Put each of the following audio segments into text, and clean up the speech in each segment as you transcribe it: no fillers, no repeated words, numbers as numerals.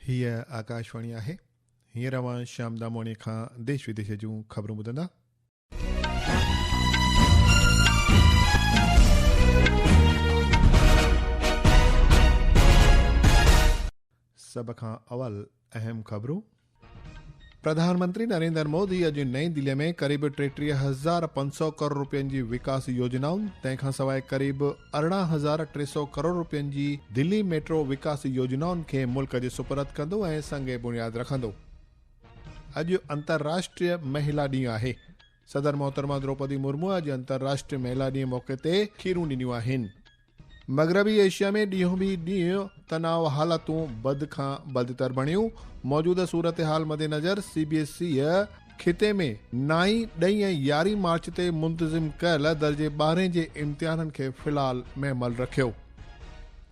हीअ आकाशवाणी आहे। हींअर अवां शाम दामोणी खां देश विदेश जूं ख़बरूं ॿुधंदा। सभ खां अवल अहम ख़बरूं। प्रधानमंत्री नरेंद्र मोदी अॼु नई दिल्ली में क़रीब 33,500 करोड़ रुपयनि जी विकास योजनाउनि, तंहिंखां सवाइ क़रीब 18,300 करोड़ रुपयनि जी दिल्ली मेट्रो विकास योजनाउनि खे मुल्क जे सुपुर्द कंदो ऐं संगे बुनियाद रखंदो। अॼु अंतर्राष्ट्रीय महिला ॾींहुं आहे। सदर मोहतरमा द्रौपदी मुर्मू अॼु अंतर्राष्ट्रीय महिला ॾींहुं मौके ते खीरूं ॾिनियूं आहिनि। मग़रबी एशिया में ॾींहों बि ॾींहुं तनाव हालतूं बद खां बदतर बणियूं। मौजूदा सूरत हाल मद्देनज़र CBSE खिते में 9, 10 ऐं 11 मार्च ते मुंतज़िम कयल दर्जे 12 जे इम्तिहाननि खे फ़िलहाल महमल रखियो।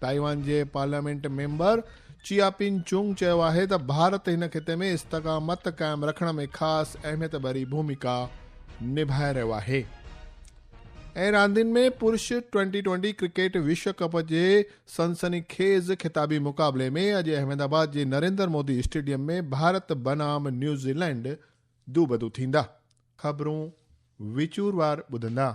ताइवान जे पार्लियामेंट मेंबर चियापिन चुंग चयो आहे त भारत हिन खिते में इस्तकामत क़ाइमु रखण में ख़ासि अहमियत भरी भूमिका निभाए रहियो आहे। ऐं रांदियुनि में पुरुष 2020 क्रिकेट विश्व कप जे सनसनीखेज़ खिताबी मुक़ाबले में अॼु अहमदाबाद जे नरेंद्र मोदी स्टेडियम में भारत बनाम न्यूज़ीलैंड दूबदू थींदा। ख़बरूं विचूरवार ॿुधंदा।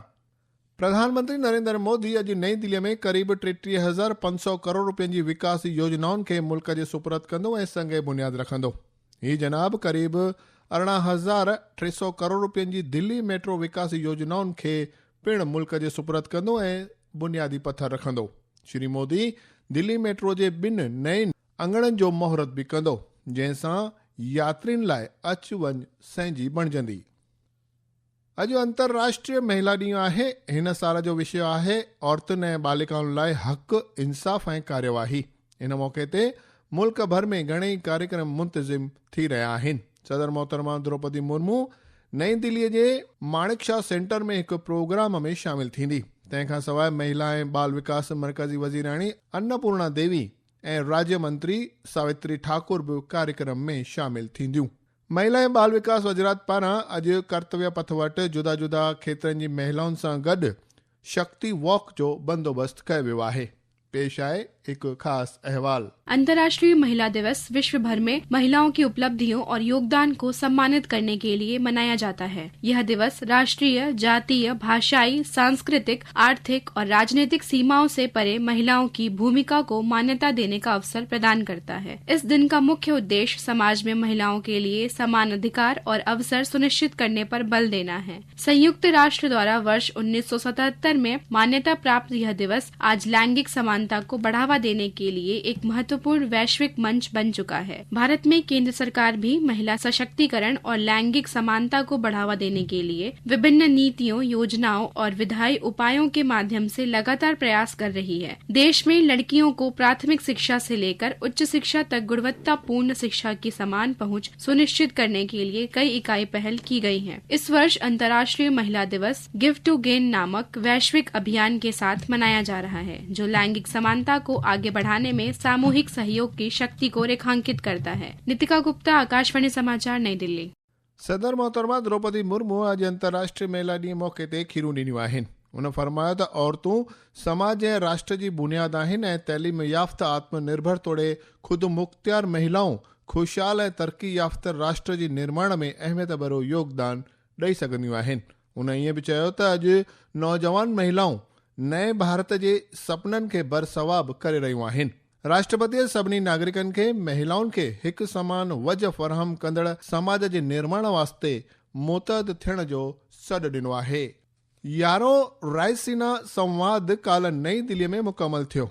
प्रधानमंत्री नरेंद्र मोदी अॼु नई दिल्ली में क़रीब 33,500 करोड़ रुपयनि जी विकास योजनाउनि खे मुल्क जे सुपुर्द कंदो ऐं संगे बुनियाद रखंदो। हीउ जनाब क़रीब 18,300 करोड़ रुपयनि जी दिल्ली मेट्रो विकास योजनाउनि खे पिण मुल्क जे सुपुर्द कंदो ऐं बुनियादी पथर रखंदो। श्री मोदी दिल्ली मेट्रो जे 2 नए अंगणनि जो महूरत बि कंदो, जंहिंसां यात्रियुनि लाइ अच वञ सहिंजी बणिजंदी। अॼु अंतर्राष्ट्रीय महिला ॾींहुं आहे। हिन साल जो विषय आहे औरतुनि ऐं बालिकाउनि लाइ हक़, इंसाफ़ ऐं कार्यवाही। इन मौक़े ते मुल्क भर में घणेई कार्यक्रम मुंतज़िम थी रहिया आहिनि। सदर मोहतरमा द्रौपदी मुर्मू नई दिल्लीअ जे माणिकशाह सेंटर में हिकु प्रोग्राम में शामिल थींदी। तंहिंखां सवाइ महिला ऐं बाल विकास मर्कज़ी वज़ीराणी अन्नपूर्णा देवी ऐं राज्य मंत्री सावित्री ठाकुर बि कार्यक्रम में शामिल थींदियूं। महिला ऐं बाल विकास वज़ीरात पारां अॼु कर्तव्य पथ वटि जुदा जुदा खेत्रनि जी महिलाउनि सां गॾु शक्ति वॉक जो बंदोबस्त कयो वियो आहे। पेश आहे एक खास अहवाल। अंतर्राष्ट्रीय महिला दिवस विश्व भर में महिलाओं की उपलब्धियों और योगदान को सम्मानित करने के लिए मनाया जाता है। यह दिवस राष्ट्रीय, जातीय, भाषाई, सांस्कृतिक, आर्थिक और राजनीतिक सीमाओं से परे महिलाओं की भूमिका को मान्यता देने का अवसर प्रदान करता है। इस दिन का मुख्य उद्देश्य समाज में महिलाओं के लिए समान अधिकार और अवसर सुनिश्चित करने पर बल देना है। संयुक्त राष्ट्र द्वारा वर्ष 1977 में मान्यता प्राप्त यह दिवस आज लैंगिक समानता को बढ़ावा देने के लिए एक महत्वपूर्ण वैश्विक मंच बन चुका है। भारत में केंद्र सरकार भी महिला सशक्तिकरण और लैंगिक समानता को बढ़ावा देने के लिए विभिन्न नीतियों, योजनाओं और विधायी उपायों के माध्यम से लगातार प्रयास कर रही है। देश में लड़कियों को प्राथमिक शिक्षा से लेकर उच्च शिक्षा तक गुणवत्तापूर्ण शिक्षा की समान पहुंच सुनिश्चित करने के लिए कई इकाई पहल की गई है। इस वर्ष अंतर्राष्ट्रीय महिला दिवस गिव टू गेन नामक वैश्विक अभियान के साथ मनाया जा रहा है, जो लैंगिक समानता को आगे बढ़ाने में सामूहिक सहयोग की शक्ति को रेखांकित करता है। नितिका गुप्ता, आकाशवाणी समाचार, नई दिल्ली। सदर मोहतरमा द्रौपदी मुर्मू अॼु अंतर्राष्ट्रीय महिला ॾींहुं मौक़े ते खीरूं ॾिनियूं आहिनि। उन फरमायो त औरतूं समाज ऐं राष्ट्र जी बुनियाद आहिनि ऐं तइलीम याफ़्ता, आत्मनिर्भर तोड़े ख़ुदि मुख़्तियार महिलाऊं ख़ुशहाल ऐं तरक़ी याफ़्ता राष्ट्र जी निर्माण में अहमियत भरो योगदान ॾेई सघंदियूं आहिनि। उन ईअं बि चयो त अॼु नौजवान महिलाऊं नए भारत जे सपननि खे बरसवाब करे रहियूं आहिनि। राष्ट्रपतिअ सभिनी नागरिकनि खे महिलाउनि खे हिकु समान वज फराहम कंदड़ समाज जे निर्माण वास्ते मुतहद थियण जो सॾु ॾिनो आहे। 11हों रायसीना संवाद काल्ह नई दिल्लीअ में मुकमल थियो।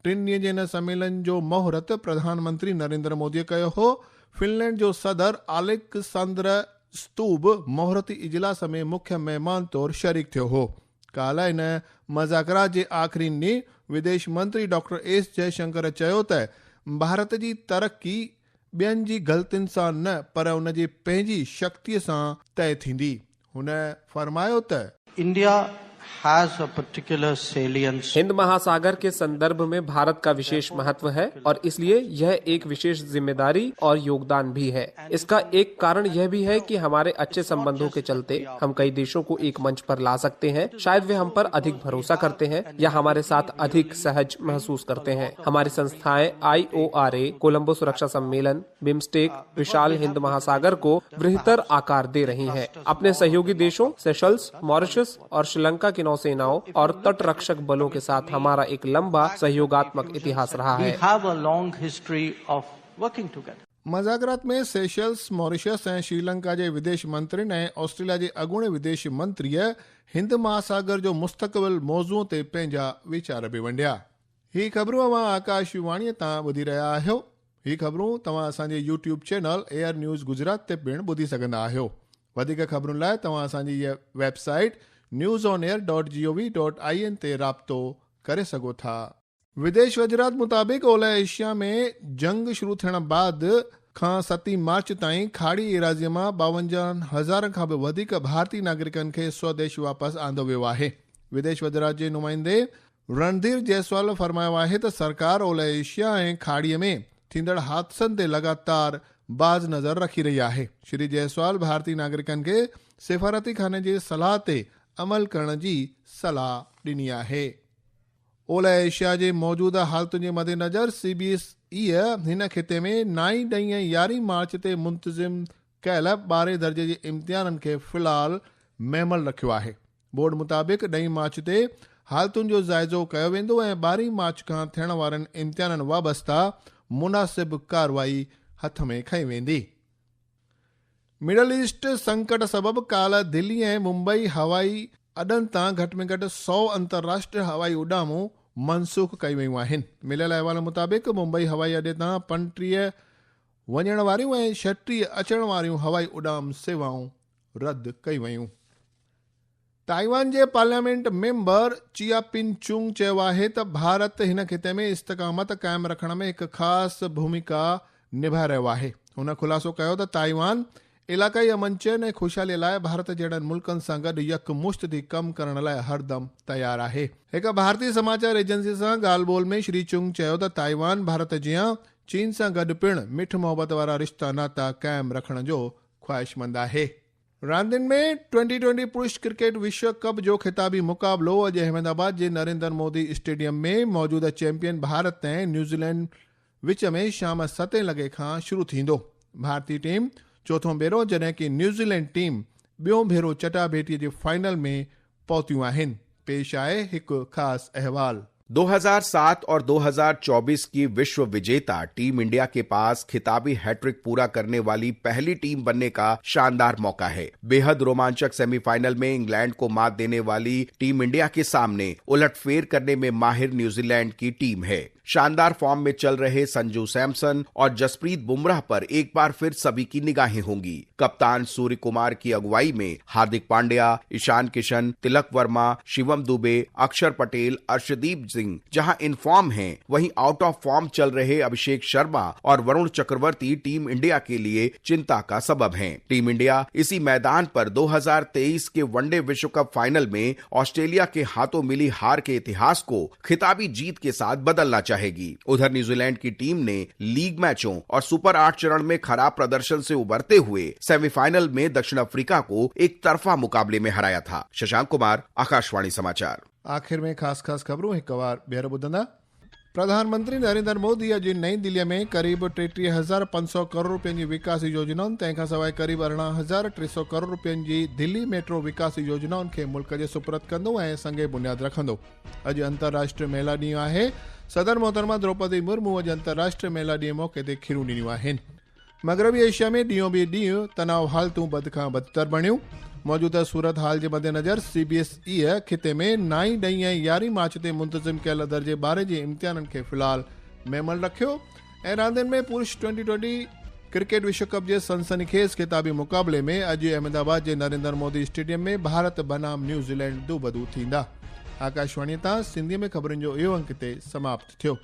3 ॾींहं जे हिन सम्मेलन जो महूरत प्रधानमंत्री नरेंद्र मोदीअ कयो हो। फिनलैंड जो सदर अलेक्सांद्र स्तूब महूरती इजलास में मुख्य महिमान तौर शरीक थियो हो। काल्ह इन मज़ाकरात जे आख़िरी ॾींहुं विदेश मंत्री डॉक्टर एस जयशंकर चयो त भारत जी तरक़ी ॿियनि जी ग़लतियुनि सां न पर उन जी पंहिंजी शक्तिअ सां तय थींदी। हुन फरमायो त India has a particular salience. Hind महासागर के संदर्भ में भारत का विशेष महत्व है और इसलिए यह एक विशेष जिम्मेदारी और योगदान भी है। इसका एक कारण यह भी है कि हमारे अच्छे संबंधों के चलते हम कई देशों को एक मंच पर ला सकते हैं। शायद वे हम पर अधिक भरोसा करते हैं या हमारे साथ अधिक सहज महसूस करते हैं। हमारी संस्थाएं IORA, कोलंबो सुरक्षा सम्मेलन, बिम्स्टेक विशाल हिंद महासागर को वृहत्तर आकार दे रही हैं। अपने सहयोगी देशों सेशल्स, मॉरिशस और श्रीलंका की नौसेनाओं और तट रक्षक बलों के साथ हमारा एक लंबा सहयोगात्मक इतिहास रहा है। मज़ाकरात में सेशल्स, मॉरिशस ऐं श्रीलंका जे विदेश मंत्री ऐं ऑस्ट्रेलिया जे अॻूणे विदेश मंत्रीअ हिंद महासागर जो मुस्तक़बिल मौज़ूअ ते पंहिंजा वीचार बि वंडिया। ही ख़बरूं अवां आकाशवाणीअ तां ॿुधी रहिया आहियो। ही ख़बरूं तव्हां असांजे YouTube channel air news Gujarat ते पिणु ॿुधी सघंदा आहियो। वधीक ख़बरुनि लाइ तव्हां असांजी इहा वेबसाइट newsonair.gov.in ते राब्तो करे सघो था। विदेश वज़ारत मुताबिक़ ओलह एशिया में जंग शुरू थियण बाद खां 7 मार्च ताईं खाड़ी एराज़ीअ मां 52,000 खां बि वधीक भारतीय नागरिकनि खे स्वदेश वापसि आंदो वियो आहे। विदेश वज़ारत जे नुमाइंदे रणधीर जायसवाल फरमायो आहे त सरकार ओलह एशिया ऐं खाड़ीअ में थींदड़ हादसनि ते लगातार बाज़ नज़र रखी रही आहे। श्री जायसवाल भारतीय नागरिकनि खे सिफारती खाने जी सलाह ते अमल करण जी सलाह ॾिनी आहे। ओलह एशिया जे मौजूदा हालतुनि जे मद्देनज़र CBSE हिन खिते में 9, 10 ऐं 11 मार्च ते मुंतज़िम कयल 12 दर्जे जे इम्तिहाननि खे फ़िलहाल महमल रखियो आहे। बोर्ड मुताबिक़ 2 मार्च ते हालतुनि जो जाइज़ो कयो वेंदो ऐं 12 मार्च खां थियण वारनि इम्तिहाननि वाबस्ता मुनासिब कार्रवाई हथ में खई वेंदी। मिडल ईस्ट संकट सबबि काल्ह दिल्ली ऐं मुंबई हवाई अॾनि तां घटि में घटि 100 अंतर्राष्ट्रीय हवाई उॾामूं मनसूख़ कई वयूं आहिनि। मिलियल अहवाल मुताबिक़ मुंबई हवाई अॾे तां 35 वञण वारियूं ऐं 36 अचण वारियूं हवाई उॾाम सेवाऊं रद्द कई वयूं। ताइवान जे पार्लियामेंट मेंबर चियापिन चुंग चयो आहे त भारत हिन खिते में इस्तकामत क़ाइमु रखण में हिकु ख़ासि भूमिका निभाए रहियो आहे। हुन ख़ुलासो कयो त ताइवान इलाक़ाई अमन चैन ऐं ख़ुशहालीअ लाइ भारत जहिड़नि मुल्कनि सां गॾु यकमुश्त थी कमु करण लाइ हरदम तयारु आहे। हिकु भारतीय समाचार एजेंसी सां ॻाल्हि ॿोल में श्री चुंग चयो त ताइवान भारत जियां चीन सां गॾु पिणु मिठ मोहबत वारा रिश्ता नाता क़ाइमु रखण जो ख़्वाहिशमंद आहे। रांदियुनि में 2020 पुरुष क्रिकेट विश्व कप जो ख़िताबी मुक़ाबिलो अॼु अहमदाबाद जे नरेंद्र मोदी स्टेडियम में मौजूदा चैंपियन भारत ऐं न्यूज़ीलैंड विच में शाम 7 लॻे खां शुरू थींदो। भारतीय टीम चोथों भेरो जॾहिं कि न्यूज़ीलैंड टीम ॿियों भेरो चटाभेटीअ जे फाइनल में पहुतियूं आहिनि। पेश आहे हिकु ख़ासि अहवाल। 2007 और 2024 की विश्व विजेता टीम इंडिया के पास खिताबी हैट्रिक पूरा करने वाली पहली टीम बनने का शानदार मौका है। बेहद रोमांचक सेमीफाइनल में इंग्लैंड को मात देने वाली टीम इंडिया के सामने उलटफेर करने में माहिर न्यूजीलैंड की टीम है। शानदार फॉर्म में चल रहे संजू सैमसन और जसप्रीत बुमराह पर एक बार फिर सभी की निगाहें होंगी। कप्तान सूर्य कुमार की अगुवाई में हार्दिक पांड्या, ईशान किशन, तिलक वर्मा, शिवम दुबे, अक्षर पटेल, अर्शदीप सिंह जहां इन फॉर्म हैं, वहीं आउट ऑफ फॉर्म चल रहे अभिषेक शर्मा और वरुण चक्रवर्ती टीम इंडिया के लिए चिंता का सबब हैं। टीम इंडिया इसी मैदान पर 2023 के वनडे विश्व कप फाइनल में ऑस्ट्रेलिया के हाथों मिली हार के इतिहास को खिताबी जीत के साथ बदलना चाहेगी। उधर न्यूजीलैंड की टीम ने लीग मैचों और सुपर 8 चरण में खराब प्रदर्शन से उबरते हुए सेमीफाइनल में दक्षिण अफ्रीका को एक तरफा मुकाबले में हराया था। शशांक कुमार, आकाशवाणी समाचार। आखिर में ख़ासि ख़बरूं हिकु बार ॿीहर ॿुधंदा। प्रधानमंत्री नरेंद्र मोदी अॼु नई दिल्लीअ में क़रीब 33,500 करोड़ रुपयनि जी विकास योजनाउनि तंहिंखां सवाइ क़रीब 18,300 करोड़ रुपयनि जी दिल्ली मेट्रो विकास योजनाउनि खे मुल्क जे सुपुर्द कंदो ऐं संगे बुनियाद रखंदो। अॼु अंतर्राष्ट्रीय महिला ॾींहुं आहे। सदर मोहतरमा द्रौपदी मुर्मू अॼु अंतर्राष्ट्रीय महिला ॾींहुं मौके ते खीरूं ॾिनियूं आहिनि। मगरबी एशिया में ॾींहों ॿी ॾींहुं तनाव हालतूं बद खां बदतर बणियूं। मौजूदा सूरत हाल जे मद्देनज़र CBSE खिते में 9, 10 ऐं 11 मार्च ते मुंतज़िम कयल दर्जे 12 जे इम्तिहाननि खे फ़िलहाल महमल रखियो। ऐं रांदियुनि में पुरुष 2020 क्रिकेट विश्व कप जे सनसनीखेज़ खिताबी मुक़ाबले में अॼु अहमदाबाद जे नरेंद्र मोदी स्टेडियम में भारत बनाम न्यूज़ीलैंड दू बदू थींदा। आकाशवाणी तां सिंधीअ में ख़बरुनि जो इहो अंक ते समाप्त थियो।